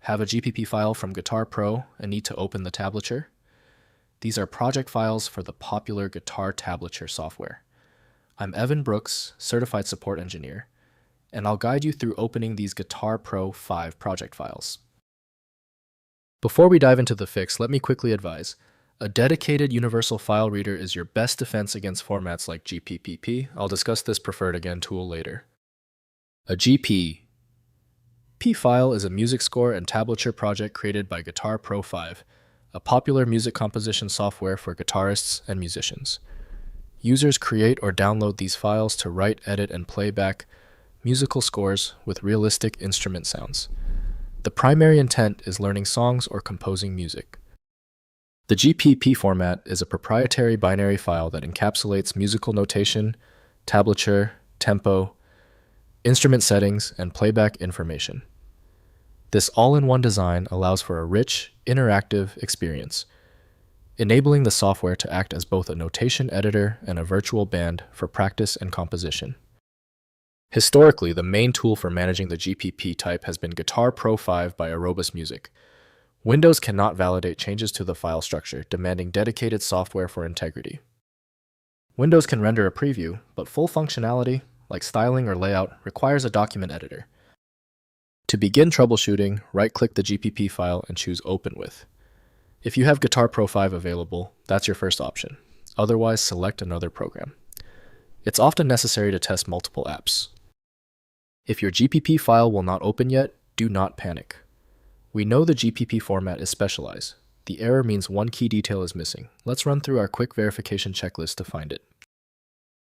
Have a GPP file from Guitar Pro and need to open the tablature? These are project files for the popular guitar tablature software. I'm Evan Brooks, Certified Support Engineer, and I'll guide you through opening these Guitar Pro 5 project files. Before we dive into the fix, let me quickly advise. A dedicated universal file reader is your best defense against formats like GPP. I'll discuss this preferred again tool later. A GPP file is a music score and tablature project created by Guitar Pro 5, a popular music composition software for guitarists and musicians. Users create or download these files to write, edit, and play back musical scores with realistic instrument sounds. The primary intent is learning songs or composing music. The GPP format is a proprietary binary file that encapsulates musical notation, tablature, tempo, instrument settings, and playback information. This all-in-one design allows for a rich, interactive experience, enabling the software to act as both a notation editor and a virtual band for practice and composition. Historically, the main tool for managing the GPP type has been Guitar Pro 5 by Arobas Music. Windows cannot validate changes to the file structure, demanding dedicated software for integrity. Windows can render a preview, but full functionality, like styling or layout, requires a document editor. To begin troubleshooting, right-click the GPP file and choose Open With. If you have Guitar Pro 5 available, that's your first option. Otherwise, select another program. It's often necessary to test multiple apps. If your GPP file will not open yet, do not panic. We know the GPP format is specialized. The error means one key detail is missing. Let's run through our quick verification checklist to find it.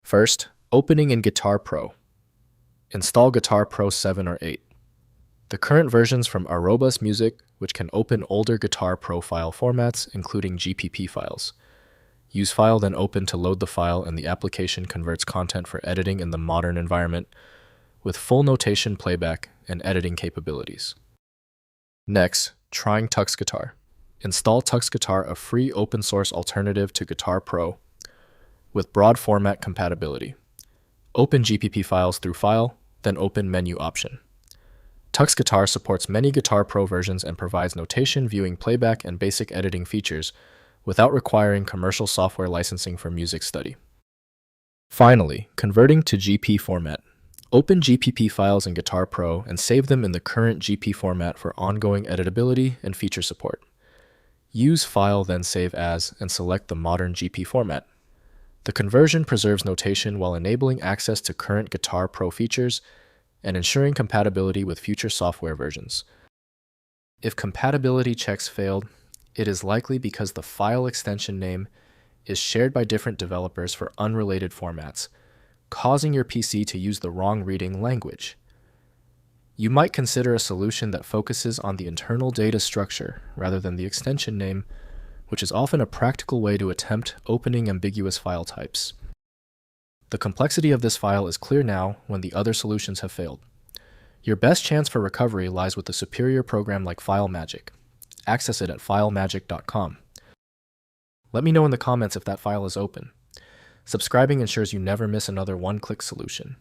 First, opening in Guitar Pro. Install Guitar Pro 7 or 8. The current versions from Arobas Music, which can open older Guitar Pro file formats, including GPP files. Use File then Open to load the file, and the application converts content for editing in the modern environment with full notation playback and editing capabilities. Next, trying TuxGuitar. Install TuxGuitar, a free open-source alternative to Guitar Pro with broad format compatibility. Open GPP files through File, then Open Menu option. TuxGuitar supports many Guitar Pro versions and provides notation, viewing, playback, and basic editing features without requiring commercial software licensing for music study. Finally, converting to GP format. Open GPP files in Guitar Pro and save them in the current GP format for ongoing editability and feature support. Use File then Save As and select the modern GP format. The conversion preserves notation while enabling access to current Guitar Pro features and ensuring compatibility with future software versions. If compatibility checks failed, it is likely because the file extension name is shared by different developers for unrelated formats, causing your PC to use the wrong reading language. You might consider a solution that focuses on the internal data structure rather than the extension name, which is often a practical way to attempt opening ambiguous file types. The complexity of this file is clear now when the other solutions have failed. Your best chance for recovery lies with a superior program like FileMagick. Access it at filemagick.com. Let me know in the comments if that file is open. Subscribing ensures you never miss another one-click solution.